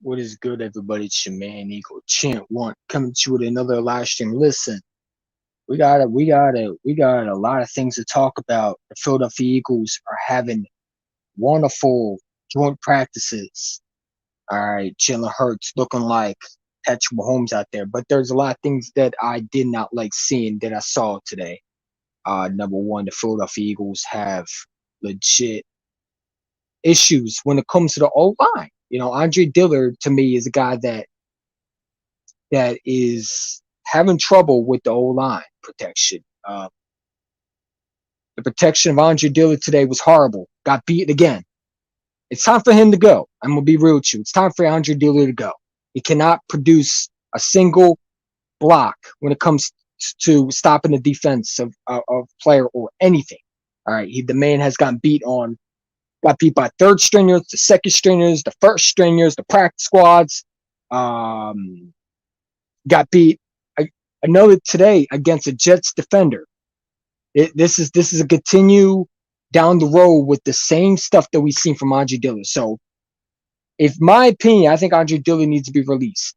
What is good, everybody? It's your man Eagle Champ One coming to you with another live stream. Listen, we got a lot of things to talk about. The Philadelphia Eagles are having wonderful joint practices. All right, Jalen Hurts looking like Patrick Mahomes out there, but there's a lot of things that I did not like seeing that I saw today. Number one, the Philadelphia Eagles have legit issues when it comes to the O line. Andre Dillard to me is a guy that is having trouble with the O line protection. The protection of Andre Dillard today was horrible. Got beaten again. It's time for him to go. I'm gonna be real with you. It's time for Andre Dillard to go. He cannot produce a single block when it comes to stopping the defense of player or anything. All right, the man has got beat by third stringers, the second stringers, the first stringers, the practice squads. Got beat another today against a Jets defender. This is a continue down the road with the same stuff that we've seen from Andre Dillard. So, if my opinion, I think Andre Dillard needs to be released.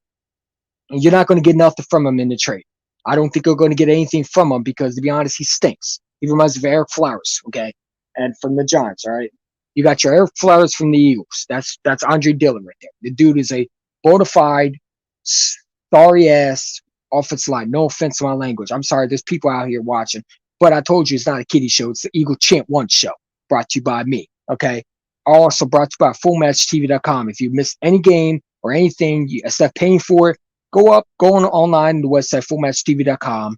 And you're not going to get nothing from him in the trade. I don't think you're going to get anything from him because, to be honest, he stinks. He reminds me of Eric Flowers, okay, and from the Giants. All right, you got your Eric Flowers from the Eagles. That's Andre Dillard right there. The dude is a bona fide, sorry ass offensive line. No offense to my language. I'm sorry. There's people out here watching. But I told you it's not a kiddie show. It's the Eagle Champ 1 show brought to you by me, okay? Also brought to you by FullMatchTV.com. If you miss any game or anything, instead of paying for it, go on online to the website, FullMatchTV.com,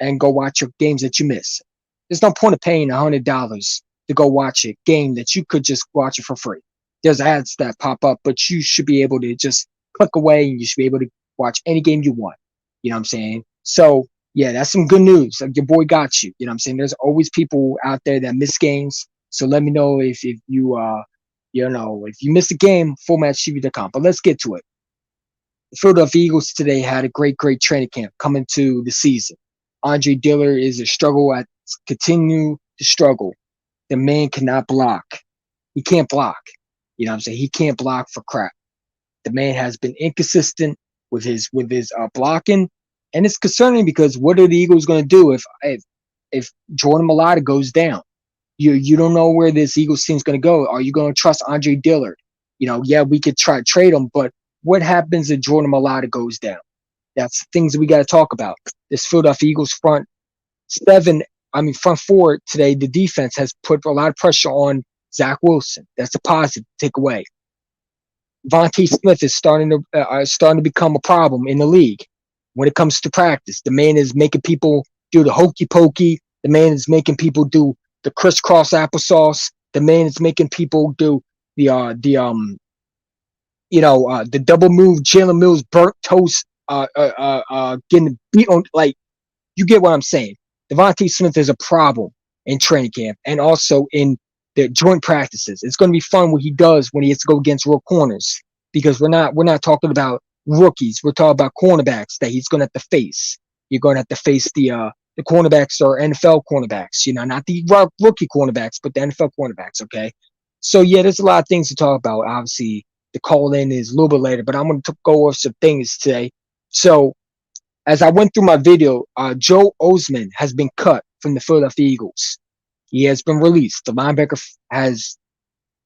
and go watch your games that you miss. There's no point of paying $100 to go watch a game that you could just watch it for free. There's ads that pop up, but you should be able to just click away and you should be able to watch any game you want. You know what I'm saying? So, yeah, that's some good news. Like, your boy got you. You know what I'm saying? There's always people out there that miss games. So let me know if you if you miss a game, FullMatchTV.com. But let's get to it. The Philadelphia Eagles today had a great training camp coming to the season. Andre Dillard is continue to struggle. The man cannot block. He can't block. You know what I'm saying? He can't block for crap. The man has been inconsistent with his blocking. And it's concerning because what are the Eagles going to do if Jordan Mailata goes down? You don't know where this Eagles team is going to go. Are you going to trust Andre Dillard? Yeah, we could try to trade him, but what happens if Jordan Mailata goes down? That's things that we got to talk about. This Philadelphia Eagles front four today, the defense has put a lot of pressure on Zach Wilson. That's a positive to take away. Vontae Smith is starting to become a problem in the league. When it comes to practice, the man is making people do the hokey pokey. The man is making people do the crisscross applesauce. The man is making people do the double move, Jalen Mills burnt toast, getting beat on. Like, you get what I'm saying. Devontae Smith is a problem in training camp and also in the joint practices. It's going to be fun what he does when he has to go against real corners, because we're not talking about rookies. We're talking about cornerbacks that he's going to have to face. You're going to have to face the cornerbacks or NFL cornerbacks, not the rookie cornerbacks, but the NFL cornerbacks, okay? So, yeah, there's a lot of things to talk about. Obviously, the call-in is a little bit later, but I'm going to go over some things today. So, as I went through my video, Joe Osman has been cut from the Philadelphia Eagles. He has been released. The linebacker has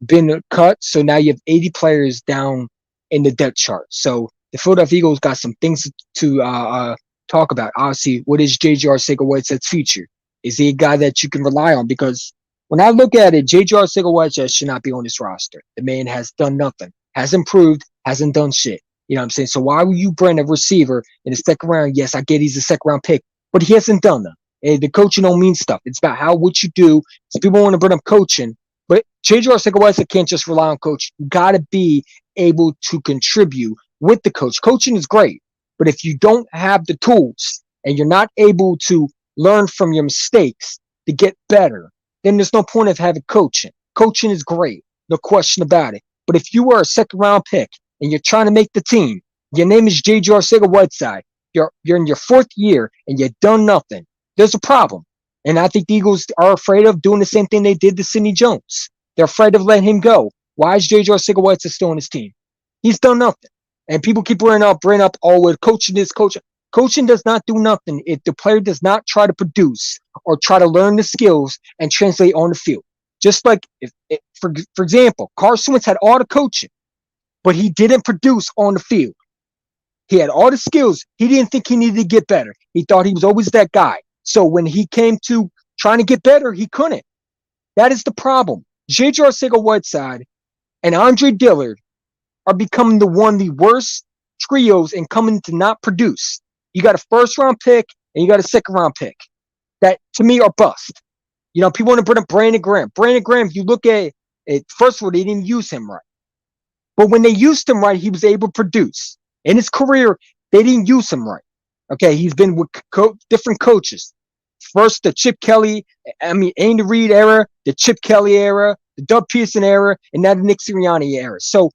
been cut, so now you have 80 players down in the depth chart. So, the Philadelphia Eagles got some things to talk about. Obviously, what is J.J. Arcega-Whiteshead's future? Is he a guy that you can rely on? Because when I look at it, J.J. Arcega-Whiteshead should not be on this roster. The man has done nothing, has improved, hasn't done shit. You know what I'm saying? So why would you bring a receiver in the second round? Yes, I get he's a second round pick, but he hasn't done that. And the coaching don't mean stuff. It's about what you do. So people want to bring up coaching, but J.J. Arcega-Whiteshead can't just rely on coaching. You got to be able to contribute with the coach. Coaching is great, but if you don't have the tools and you're not able to learn from your mistakes to get better, then there's no point of having coaching. Coaching is great, no question about it. But if you are a second round pick and you're trying to make the team, your name is J.J. Arcega-Whiteshead, you're in your fourth year and you've done nothing, there's a problem. And I think the Eagles are afraid of doing the same thing they did to Sidney Jones. They're afraid of letting him go. Why is J.J. Arcega-Whiteshead still on his team? He's done nothing. And people keep bringing up, oh, well, coaching this, coaching. Coaching does not do nothing if the player does not try to produce or try to learn the skills and translate on the field. Just like, for example, Carson Wentz had all the coaching, but he didn't produce on the field. He had all the skills. He didn't think he needed to get better. He thought he was always that guy. So when he came to trying to get better, he couldn't. That is the problem. J.J. Arcega-Whiteside and Andre Dillard are becoming one of the worst trios and coming to not produce. You got a first-round pick and you got a second-round pick that, to me, are bust. You know, people want to bring up Brandon Graham. Brandon Graham, if you look at it, first of all, they didn't use him right. But when they used him right, he was able to produce. In his career, they didn't use him right. Okay, he's been with different coaches. First, the Chip Kelly, Andy Reid era, the Chip Kelly era, the Doug Pearson era, and now the Nick Sirianni era. So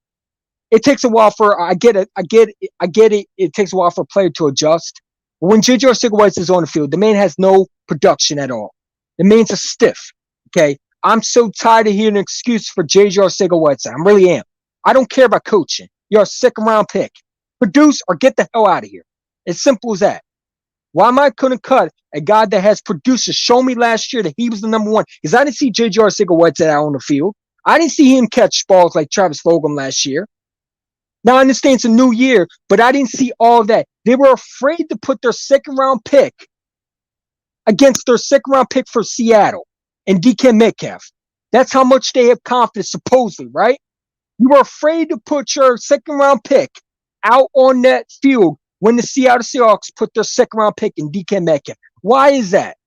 it takes a while for, I get it. It takes a while for a player to adjust. But when J.J. Arcega-Whiteside is on the field, the man has no production at all. The man's a stiff. Okay, I'm so tired of hearing an excuse for J.J. Arcega-Whiteside. I really am. I don't care about coaching. You're a second-round pick. Produce or get the hell out of here. As simple as that. Why am I couldn't cut a guy that has produced? Show me last year that he was the number one. Because I didn't see J.J. Arcega-Whiteside out on the field. I didn't see him catch balls like Travis Fulgham last year. Now, I understand it's a new year, but I didn't see all of that. They were afraid to put their second-round pick against their second-round pick for Seattle and DK Metcalf. That's how much they have confidence, supposedly, right? You were afraid to put your second-round pick out on that field when the Seattle Seahawks put their second-round pick in DK Metcalf. Why is that?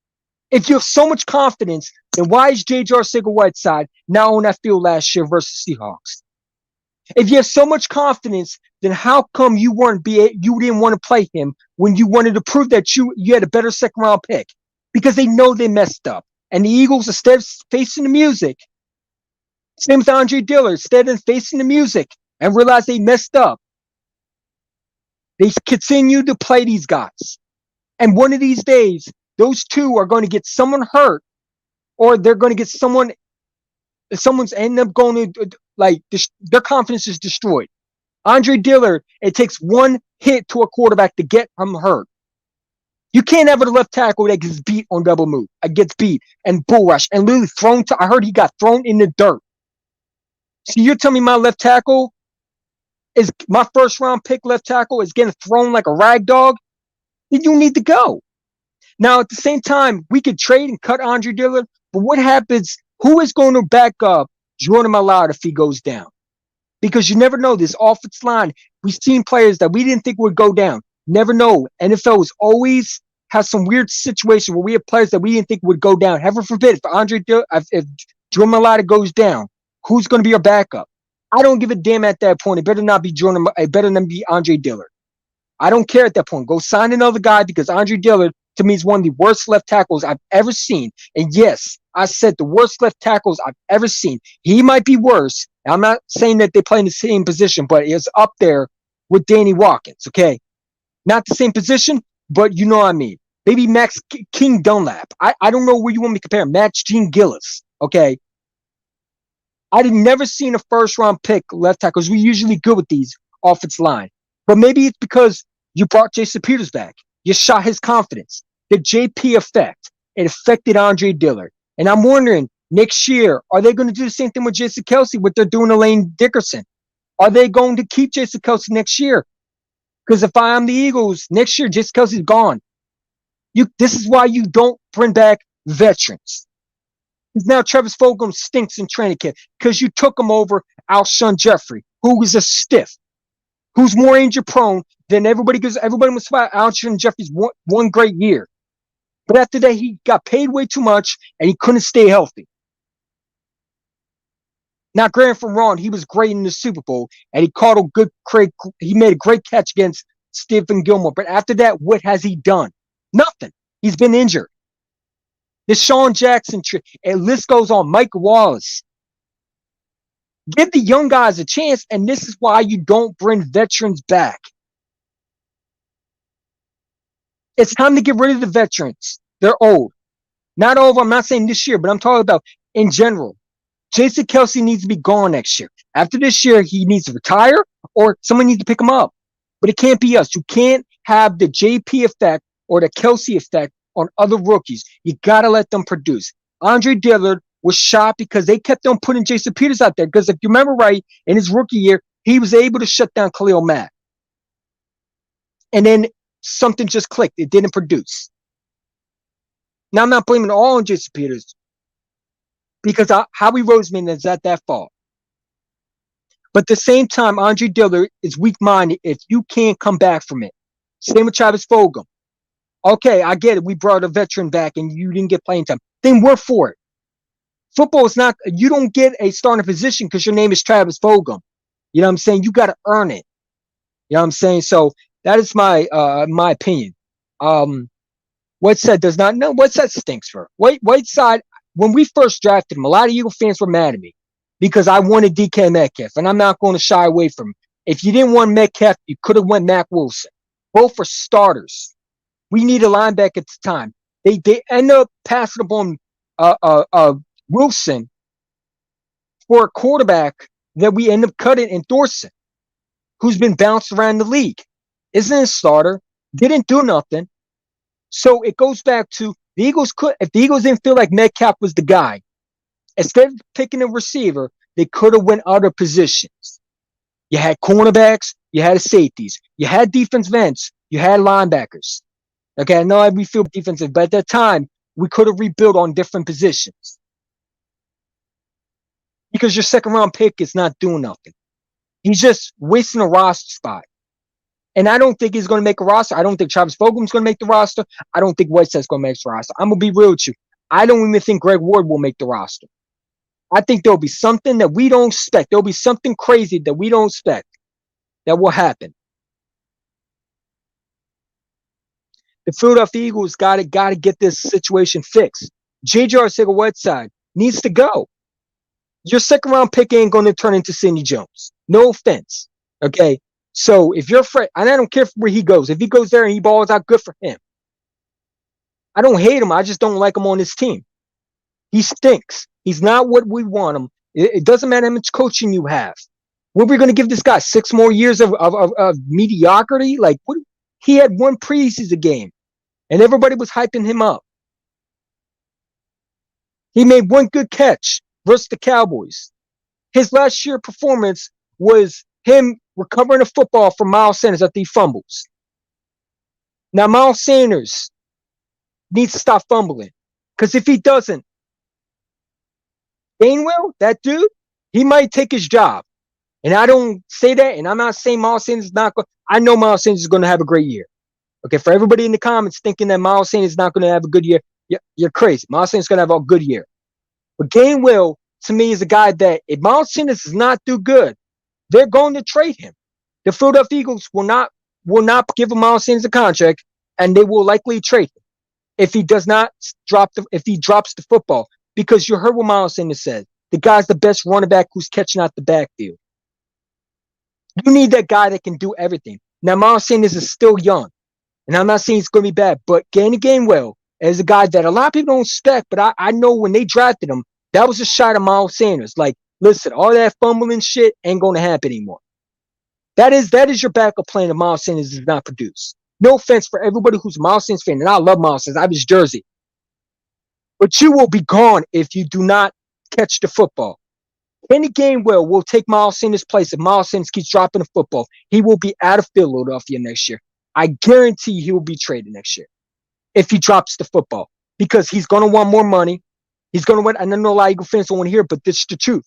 If you have so much confidence, then why is J.J. Arcega-Whiteside now on that field last year versus Seahawks? If you have so much confidence, then how come you didn't want to play him when you wanted to prove that you had a better second-round pick? Because they know they messed up. And the Eagles, instead of facing the music, same with Andre Dillard, instead of facing the music and realize they messed up, they continue to play these guys. And one of these days, those two are going to get someone hurt, or they're going to get someone's end up going to, their confidence is destroyed. Andre Dillard, it takes one hit to a quarterback to get him hurt. You can't have a left tackle that gets beat on double move, gets beat and bull rush and literally thrown to, I heard he got thrown in the dirt. So you're telling me my left tackle is my first round pick left tackle is getting thrown like a rag dog? Then you need to go. Now, at the same time, we could trade and cut Andre Dillard, but what happens? Who is going to back up Jordan Mailata if he goes down? Because you never know. This offensive line, we've seen players that we didn't think would go down. Never know. NFL is always has some weird situation where we have players that we didn't think would go down. Heaven forbid, if Jordan Mailata goes down, who's going to be our backup? I don't give a damn at that point. It better not be Jordan. It better not be Andre Dillard. I don't care at that point. Go sign another guy because Andre Dillard, to me, is one of the worst left tackles I've ever seen. And yes, I said the worst left tackles I've ever seen. He might be worse. I'm not saying that they play in the same position, but it's up there with Danny Watkins, okay? Not the same position, but you know what I mean. Maybe Max King Dunlap. I don't know where you want me to compare. Max Gene Gillis, okay? I've never seen a first-round pick left tackle because we're usually good with these offensive line. But maybe it's because you brought Jason Peters back. You shot his confidence. The JP effect. It affected Andre Dillard. And I'm wondering, next year, are they going to do the same thing with Jason Kelce, what they're doing to Lane Dickerson? Are they going to keep Jason Kelce next year? Because if I am the Eagles, next year, Jason Kelce's gone. This is why you don't bring back veterans. Because now Travis Fulgham stinks in training camp because you took him over Alshon Jeffrey, who was a stiff, who's more injury prone than everybody, because everybody was about Alshon Jeffrey's one great year. But after that, he got paid way too much and he couldn't stay healthy. Now, granted from Ron, he was great in the Super Bowl and he made a great catch against Stephen Gilmore. But after that, what has he done? Nothing. He's been injured. Deshaun Jackson, and list goes on. Mike Wallace. Give the young guys a chance, and this is why you don't bring veterans back. It's time to get rid of the veterans. They're old. Not all of them. I'm not saying this year, but I'm talking about in general. Jason Kelce needs to be gone next year. After this year, he needs to retire or someone needs to pick him up. But it can't be us. You can't have the JP effect or the Kelsey effect on other rookies. You got to let them produce. Andre Dillard was shot because they kept on putting Jason Peters out there. Because if you remember right, in his rookie year, he was able to shut down Khalil Mack. And then something just clicked. It didn't produce. Now, I'm not blaming all on Jason Peters because Howie Roseman is at that fault. But at the same time, Andre Dillard is weak-minded if you can't come back from it. Same with Travis Fulgham. Okay, I get it. We brought a veteran back and you didn't get playing time. Then work for it. Football is not, you don't get a starting position because your name is Travis Fulgham. You know what I'm saying? You got to earn it. You know what I'm saying? So that is my opinion. Whiteside does not know. Whiteside stinks for Whiteside. When we first drafted him, a lot of Eagle fans were mad at me because I wanted DK Metcalf, and I'm not going to shy away from him. If you didn't want Metcalf, you could have went Mac Wilson. Both are starters. We need a linebacker at the time. They end up passing upon Wilson for a quarterback that we end up cutting in Thorson, who's been bounced around the league. Isn't a starter, didn't do nothing. So it goes back to the Eagles if the Eagles didn't feel like Metcalf was the guy, instead of picking a receiver, they could have went other positions. You had cornerbacks, you had safeties, you had defensive ends, you had linebackers. Okay, I know we feel defensive, but at that time, we could have rebuilt on different positions. Because your second round pick is not doing nothing. He's just wasting a roster spot. And I don't think he's going to make a roster. I don't think Travis Fulgham's going to make the roster. I don't think Whiteside's going to make the roster. I'm going to be real with you. I don't even think Greg Ward will make the roster. I think there'll be something that we don't expect. There'll be something crazy that we don't expect that will happen. The Philadelphia Eagles got to get this situation fixed. J.J. Arcega-Whiteside needs to go. Your second round pick ain't going to turn into Sidney Jones. No offense. Okay? So if you're afraid, and I don't care where he goes. If he goes there and he balls out, good for him. I don't hate him. I just don't like him on this team. He stinks. He's not what we want him. It doesn't matter how much coaching you have. What are we going to give this guy? 6 more years of mediocrity? Like, what? He had one preseason game, and everybody was hyping him up. He made one good catch versus the Cowboys. His last year performance was him recovering a football from Miles Sanders after he fumbles. Now, Miles Sanders needs to stop fumbling. Because if he doesn't, Gainwell, that dude, he might take his job. And I don't say that, and I'm not saying Miles Sanders is not going. I know Miles Sanders is going to have a great year. Okay, for everybody in the comments thinking that Miles Sanders is not going to have a good year, you're crazy. Miles Sanders is going to have a good year. But Gainwell, to me, is a guy that if Miles Sanders does not do good, they're going to trade him. The Philadelphia Eagles will not give Miles Sanders a contract, and they will likely trade him if he does not drops the football. Because you heard what Miles Sanders said. The guy's the best running back who's catching out the backfield. You need that guy that can do everything. Now, Miles Sanders is still young, and I'm not saying it's going to be bad, but Gainwell is a guy that a lot of people don't expect, but I know when they drafted him, that was a shot at Miles Sanders. Like, listen, all that fumbling shit ain't going to happen anymore. That is your backup plan if Miles Sanders does not produce. No offense for everybody who's a Miles Sanders fan, and I love Miles Sanders. I have his jersey. But you will be gone if you do not catch the football. Kenny Gainwell will take Miles Sanders' place if Miles Sanders keeps dropping the football. He will be out of Philadelphia next year. I guarantee he will be traded next year if he drops the football because he's going to want more money. He's going to win. I know a lot of Eagle fans don't want to hear it, but this is the truth.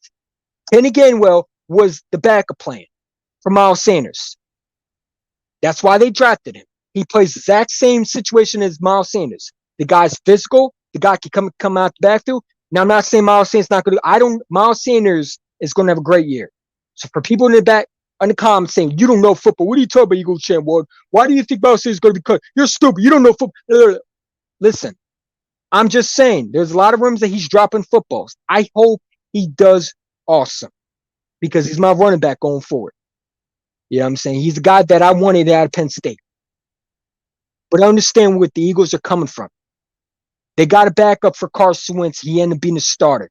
Kenny Gainwell was the backup plan for Miles Sanders. That's why they drafted him. He plays the exact same situation as Miles Sanders. The guy's physical. The guy can come out the backfield. Now, I'm not saying Miles Sanders not going to. Miles Sanders is going to have a great year. So for people in the comments saying you don't know football, what are you talking about, Eagle champ Ward? Why do you think Miles Sanders is going to be cut? You're stupid. You don't know football. Listen, I'm just saying there's a lot of rumors that he's dropping footballs. I hope he does awesome because he's my running back going forward. You know what I'm saying? He's the guy that I wanted out of Penn State. But I understand what the Eagles are coming from. They got a backup for Carson Wentz. He ended up being a starter.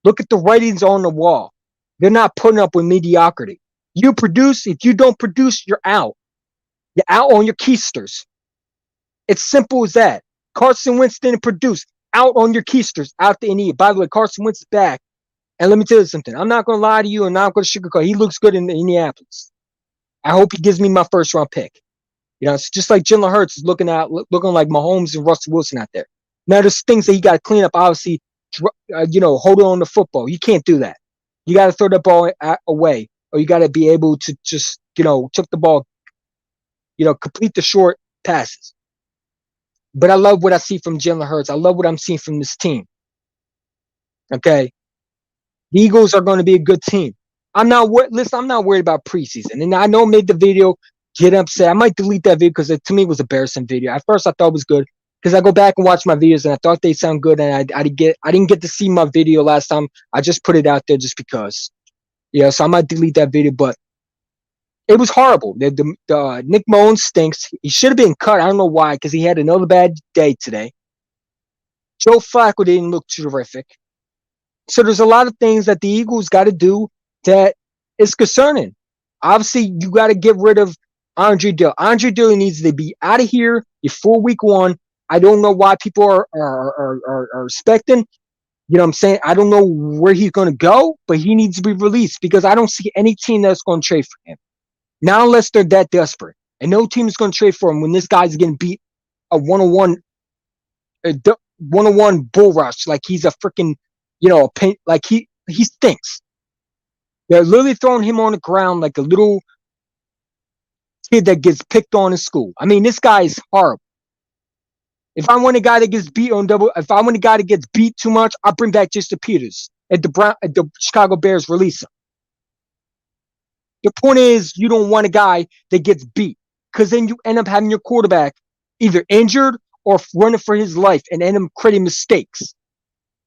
Look at the writings on the wall. They're not putting up with mediocrity. You produce. If you don't produce, you're out. You're out on your keisters. It's simple as that. Carson Wentz didn't produce. Out on your keisters. Out the NE. By the way, Carson Wentz is back. And let me tell you something. I'm not going to lie to you. I'm not going to sugarcoat. He looks good in Indianapolis. I hope he gives me my first round pick. It's just like Jalen Hurts is looking like Mahomes and Russell Wilson out there. Now, there's things that you got to clean up. Obviously, holding on to football. You can't do that. You got to throw that ball away, or you got to be able to just, took the ball, complete the short passes. But I love what I see from Jalen Hurts. I love what I'm seeing from this team. Okay, the Eagles are going to be a good team. I'm not worried about preseason. And I know I made the video get upset. I might delete that video because to me it was a embarrassing video. At first I thought it was good because I go back and watch my videos and I thought they sound good, and I didn't get to see my video last time. I just put it out there just because. So I might delete that video, but it was horrible. Nick Mullins stinks. He should have been cut. I don't know why, because he had another bad day today. Joe Flacco didn't look terrific. So there's a lot of things that the Eagles got to do that is concerning. Obviously, you got to get rid of Andre Dillon. Andre Dillon needs to be out of here before week 1. I don't know why people are expecting. You know what I'm saying? I don't know where he's going to go, but he needs to be released because I don't see any team that's going to trade for him. Not unless they're that desperate. And no team is going to trade for him when this guy's getting beat a one-on-one bull rush like he's a freaking, like he stinks. They're literally throwing him on the ground like a little kid that gets picked on in school. I mean, this guy is horrible. If I want a guy that gets beat on double, if I want a guy that gets beat too much, I'll bring back Jason Peters at the Chicago Bears release him. The point is, you don't want a guy that gets beat because then you end up having your quarterback either injured or running for his life and end up creating mistakes.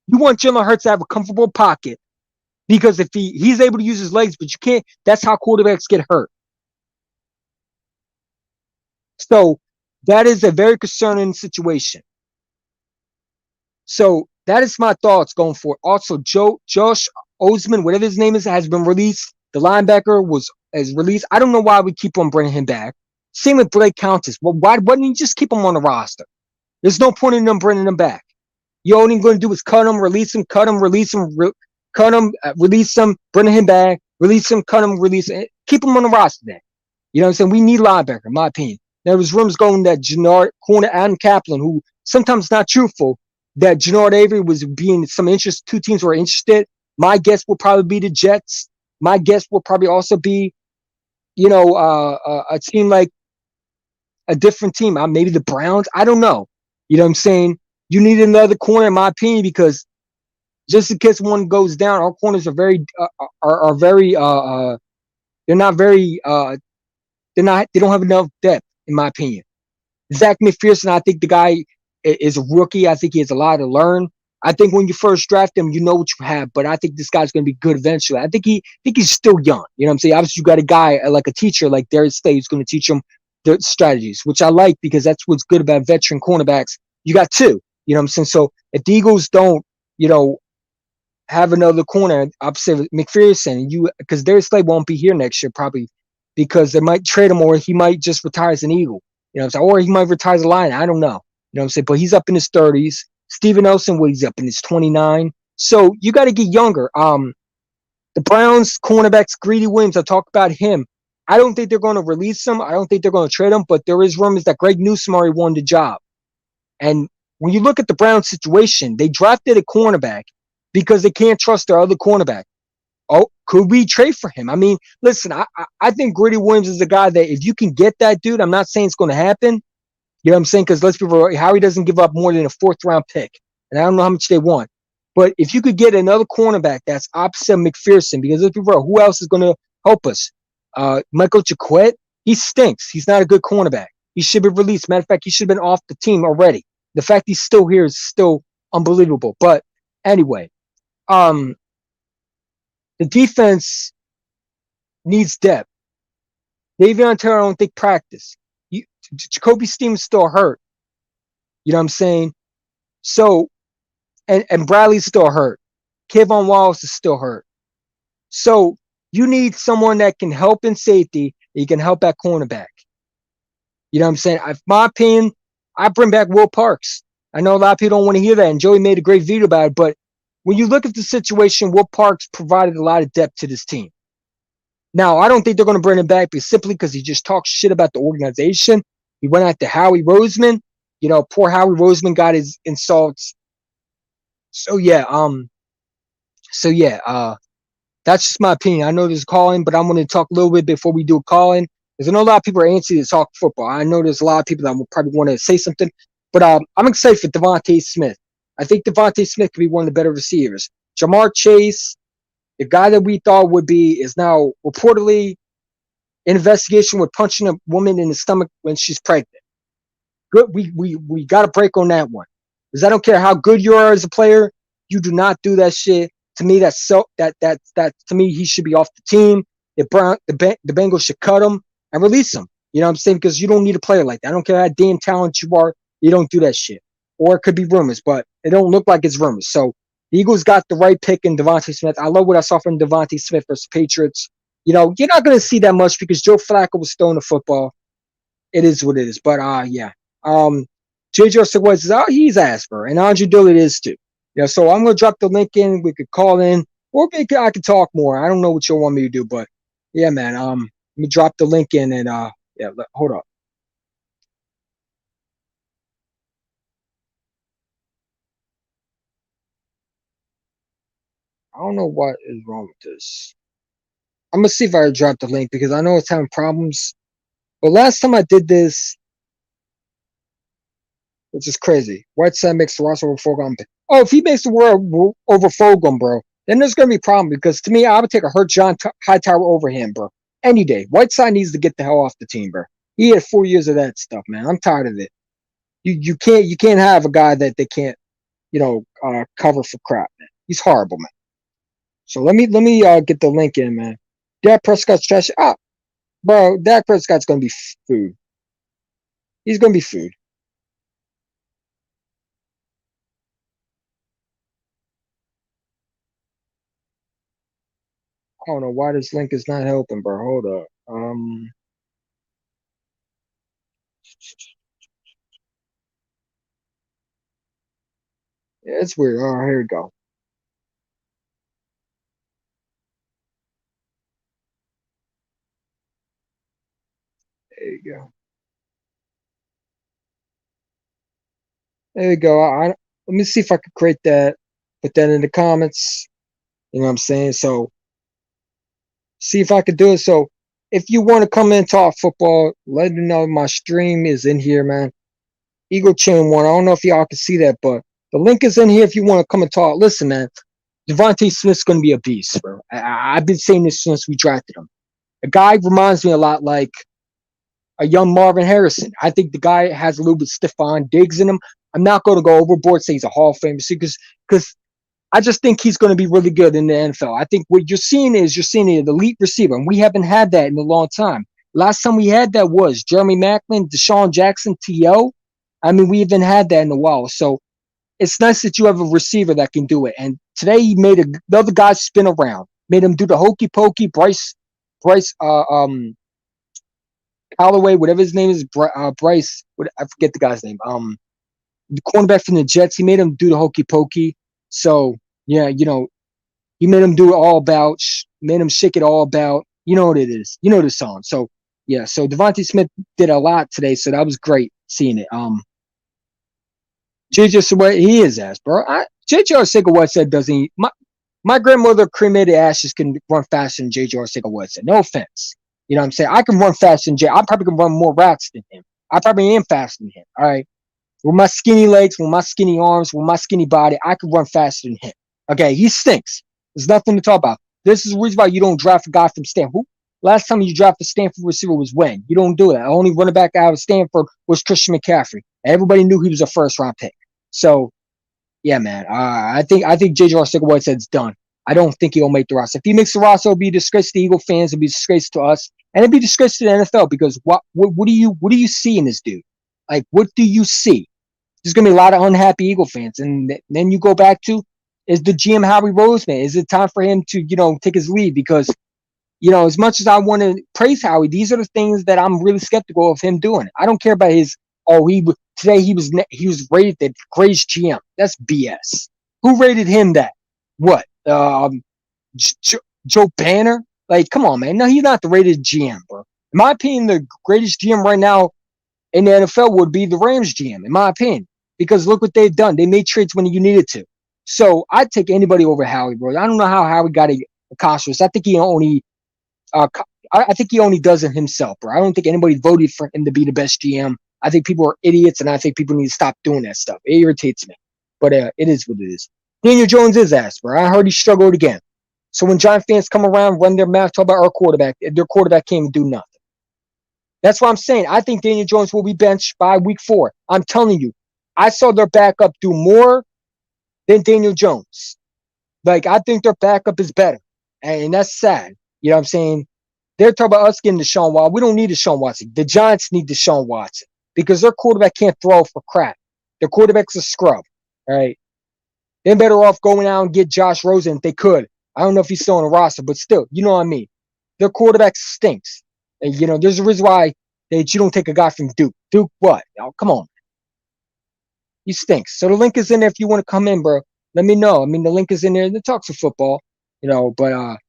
You want Jalen Hurts to have a comfortable pocket because if he's able to use his legs, but you can't, that's how quarterbacks get hurt. So that is a very concerning situation. So that is my thoughts going forward. Also, Josh Osman, whatever his name is, has been released. The linebacker is released. I don't know why we keep on bringing him back. Same with Blake Countess. Well, why didn't you just keep him on the roster? There's no point in them bringing him back. You all you're going to do is cut him, release him, cut him, release him, release him, bring him back, release him, cut him, release him. Keep him on the roster then. You know what I'm saying? We need linebacker, in my opinion. There was rumors going that corner Adam Kaplan, who sometimes not truthful, that Jannard Avery was being some interest. 2 teams were interested. My guess will probably be the Jets. My guess will probably also be, a team like a different team. Maybe the Browns. I don't know. You know what I'm saying? You need another corner, in my opinion, because just in case one goes down, our corners are very, they're not very, they don't have enough depth, in my opinion. Zach Mcpherson, I think the guy is a rookie. I think he has a lot to learn. I think when you first draft him, you know what you have, but I think this guy's going to be good eventually. I think he's still young. You know what I'm saying? Obviously, you got a guy like a teacher like Darius Slay who's going to teach him the strategies, which I like because that's what's good about veteran cornerbacks. You got 2. You know what I'm saying? So if the Eagles don't, have another corner, I'll say McPherson, because Darius Slay won't be here next year probably because they might trade him or he might just retire as an Eagle. You know what I'm saying? Or he might retire as a Lion. I don't know. You know what I'm saying? But he's up in his 30s. Steven Nelson, he's up in his 29. So you got to get younger. The Browns cornerbacks, Greedy Williams, I talked about him. I don't think they're going to release him. I don't think they're going to trade him, but there is rumors that Greg Newsome already won the job. And when you look at the Browns situation, they drafted a cornerback because they can't trust their other cornerback. Oh, could we trade for him? I mean, listen, I think Greedy Williams is a guy that if you can get that dude, I'm not saying it's going to happen. You know what I'm saying? Because let's be real, Howie doesn't give up more than a 4th-round pick. And I don't know how much they want. But if you could get another cornerback that's opposite McPherson, because let's be real, who else is going to help us? Michael Jaquette, he stinks. He's not a good cornerback. He should be released. Matter of fact, he should have been off the team already. The fact he's still here is still unbelievable. But anyway, the defense needs depth. Davion Taylor, I don't think practice. Jacoby Stevens still hurt. You know what I'm saying? So, and Bradley's still hurt. Kevon Wallace is still hurt. So, You need someone that can help in safety. You can help at cornerback. You know what I'm saying? My opinion, I bring back Will Parks. I know a lot of people don't want to hear that, and Joey made a great video about it. But when you look at the situation, Will Parks provided a lot of depth to this team. Now, I don't think they're going to bring him back simply because he just talks shit about the organization. He went after Howie Roseman. Poor Howie Roseman got his insults. So yeah, that's just my opinion. I know there's a call-in, but I'm going to talk a little bit before we do a call-in. Because I know a lot of people are antsy to talk football. I know there's a lot of people that will probably want to say something. But I'm excited for Devontae Smith. I think Devontae Smith could be one of the better receivers. Jamar Chase, the guy that we thought would be, is now reportedly in investigation with punching a woman in the stomach when she's pregnant. Good. We got a break on that one. Because I don't care how good you are as a player, you do not do that shit. To me, that to me, he should be off the team. The Bengals should cut him and release him. You know what I'm saying? Because you don't need a player like that. I don't care how damn talented you are. You don't do that shit. Or it could be rumors, but it don't look like it's rumors. So the Eagles got the right pick in Devontae Smith. I love what I saw from Devontae Smith versus Patriots. You're not going to see that much because Joe Flacco was throwing the football. It is what it is. But yeah. JJ Arcega says, he's Asper, and Andre Dillard is too. So I'm gonna drop the link in. We could call in, or maybe I could talk more. I don't know what you want me to do, but yeah, man. Let me drop the link in, and hold up. I don't know what is wrong with this. I'm gonna see if I drop the link because I know it's having problems. But last time I did this, which is crazy. Whiteside makes the roster over Fogum. Oh, if he makes the world over Fogum, bro, then there's going to be a problem because to me, I would take a hurt John Hightower over him, bro. Any day. Whiteside needs to get the hell off the team, bro. He had 4 years of that stuff, man. I'm tired of it. You can't have a guy that they can't, cover for crap, man. He's horrible, man. So let me get the link in, man. Dak Prescott's trash. Bro, Dak Prescott's going to be food. He's going to be food. I don't know why this link is not helping, bro. Hold up. Yeah, it's weird. Oh, here we go. There you go. There you go. Let me see if I could create that. Put that in the comments. You know what I'm saying? So see if I could do it. So if you want to come in and talk football, let me know my stream is in here, man. Eagle Chain 1. I don't know if y'all can see that, but the link is in here if you want to come and talk. Listen, man. Devontae Smith's going to be a beast, bro. I've been saying this since we drafted him. The guy reminds me a lot like a young Marvin Harrison. I think the guy has a little bit Stephon Diggs in him. I'm not going to go overboard, say he's a Hall of Fame because I just think he's going to be really good in the NFL. I think what you're seeing an elite receiver, and we haven't had that in a long time. Last time we had that was Jeremy Maclin, Deshaun Jackson, T.O. I mean, we haven't had that in a while. So it's nice that you have a receiver that can do it. And today he made another guy spin around, made him do the hokey pokey. Bryce, Callaway, whatever his name is, Bryce. I forget the guy's name. The cornerback from the Jets. He made him do the hokey pokey. So yeah, he made him do it all about. Made him shake it all about. You know what it is. You know the song. So yeah. So Devontae Smith did a lot today. So that was great seeing it. JJ Arcega, he is ass, bro. JJ Arcega said doesn't he? My grandmother cremated ashes can run faster than JJ Arcega said. No offense. You know what I'm saying? I can run faster than Jay. I probably can run more routes than him. I probably am faster than him. All right. With my skinny legs, with my skinny arms, with my skinny body, I can run faster than him. Okay, he stinks. There's nothing to talk about. This is the reason why you don't draft a guy from Stanford. Last time you drafted a Stanford receiver was when? You don't do that. The only running back out of Stanford was Christian McCaffrey. Everybody knew he was a first-round pick. So, yeah, man. I think JJ Arcega said it's done. I don't think he'll make the roster. If he makes the roster, it'll be a disgrace to the Eagle fans. It'll be a disgrace to us. And it'd be a disgrace to the NFL because what do you see in this dude? Like, what do you see? There's going to be a lot of unhappy Eagle fans. And then you go back to, is the GM Howie Roseman? Is it time for him to, take his lead? Because As much as I want to praise Howie, these are the things that I'm really skeptical of him doing. I don't care about his. Oh, today he was rated the greatest GM. That's BS. Who rated him that? What? Joe Banner? Like, come on, man. No, he's not the rated GM, bro. In my opinion, the greatest GM right now in the NFL would be the Rams GM, in my opinion, because look what they've done. They made trades when you needed to. So I'd take anybody over Howie, bro. I don't know how Howie got a contract. I think he only I think he only does it himself, bro. I don't think anybody voted for him to be the best GM. I think people are idiots, and I think people need to stop doing that stuff. It irritates me, but it is what it is. Daniel Jones is ass, bro. I heard he struggled again. So when Giant fans come around, run their mouth, talk about our quarterback, their quarterback can't even do nothing. That's what I'm saying. I think Daniel Jones will be benched by week 4. I'm telling you, I saw their backup do more than Daniel Jones. Like, I think their backup is better, and that's sad. You know what I'm saying? They're talking about us getting Deshaun Watson. We don't need Deshaun Watson. The Giants need Deshaun Watson because their quarterback can't throw for crap. Their quarterback's a scrub. All right. They're better off going out and get Josh Rosen if they could. I don't know if he's still on the roster, but still, you know what I mean. Their quarterback stinks. And, there's a reason why you don't take a guy from Duke. Duke what? Oh, come on. He stinks. So the link is in there if you want to come in, bro. Let me know. I mean, the link is in there. The talks of football, but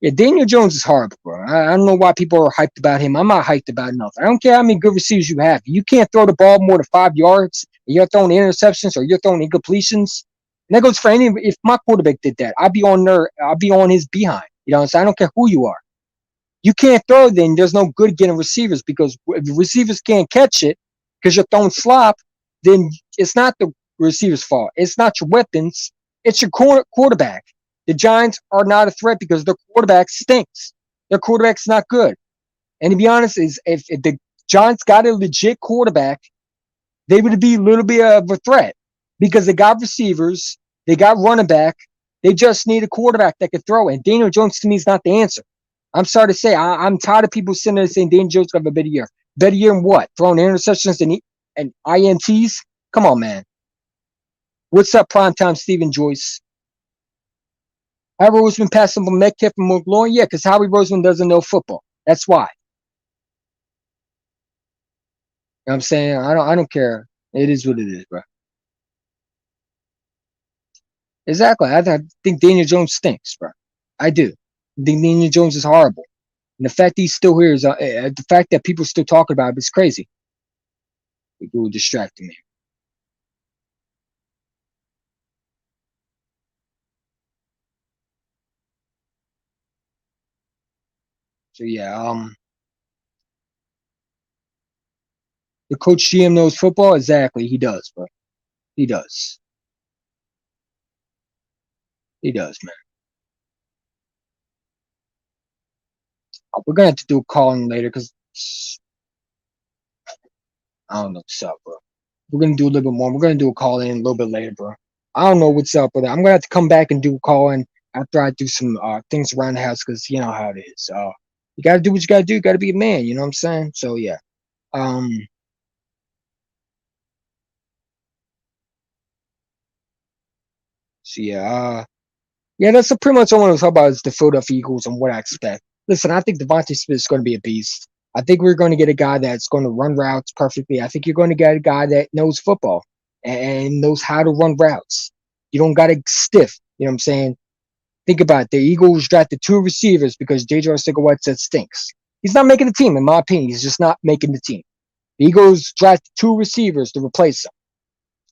yeah, Daniel Jones is horrible, bro. I don't know why people are hyped about him. I'm not hyped about nothing. I don't care how many good receivers you have. You can't throw the ball more than 5 yards, and you're throwing interceptions or you're throwing incompletions. And that goes for any. If my quarterback did that, I'd be on his behind. You know what I'm saying? I don't care who you are. You can't throw, then there's no good getting receivers because if the receivers can't catch it because you're throwing slop, then it's not the receiver's fault. It's not your weapons. It's your quarterback. The Giants are not a threat because their quarterback stinks. Their quarterback's not good. And to be honest, if the Giants got a legit quarterback, they would be a little bit of a threat because they got receivers, they got running back, they just need a quarterback that can throw. And Daniel Jones to me is not the answer. I'm sorry to say, I'm tired of people sitting there saying Daniel Jones got a better year. Better year in what? Throwing interceptions and INTs? Come on, man. What's up, primetime Stephen Joyce? Howie Roseman passed him from Metcalf and McLaurin? Yeah, because Howie Roseman doesn't know football. That's why. You know what I'm saying? I don't care. It is what it is, bro. Exactly. I think Daniel Jones stinks, bro. I do. I think Daniel Jones is horrible. And the fact he's still here is the fact that people still talk about it is crazy. People are distracting me. So yeah, the coach GM knows football? Exactly. He does, bro. He does. He does, man. We're gonna have to do a call in later because I don't know what's up, bro. We're gonna do a little bit more. We're gonna do a call in a little bit later, bro. I don't know what's up with that. I'm gonna have to come back and do a call in after I do some things around the house because you know how it is. You gotta do what you gotta do. You gotta be a man. You know what I'm saying? So yeah. Um. So yeah. Yeah, that's pretty much all I want to talk about is the Philadelphia Eagles and what I expect. Listen, I think Devontae Smith is going to be a beast. I think we're going to get a guy that's going to run routes perfectly. I think you're going to get a guy that knows football and knows how to run routes. You don't got to stiff. You know what I'm saying? Think about it. The Eagles drafted 2 receivers because J.J. Arcega-White said stinks. He's not making the team, in my opinion. He's just not making the team. The Eagles drafted 2 receivers to replace him.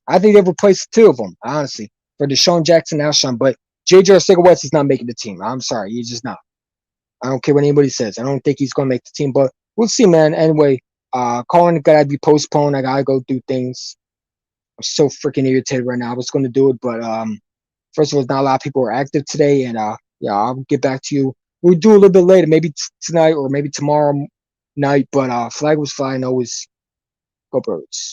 I think they've replaced 2 of them, honestly, for Deshaun Jackson and Alshon. But J.J. Arcega-White is not making the team. I'm sorry. He's just not. I don't care what anybody says. I don't think he's going to make the team, but we'll see, man. Anyway, calling got to be postponed. I got to go do things. I'm so freaking irritated right now. I was going to do it, but first of all, not a lot of people are active today, and yeah, I'll get back to you. We'll do a little bit later, maybe tonight or maybe tomorrow night, but flag was flying always. Go Birds.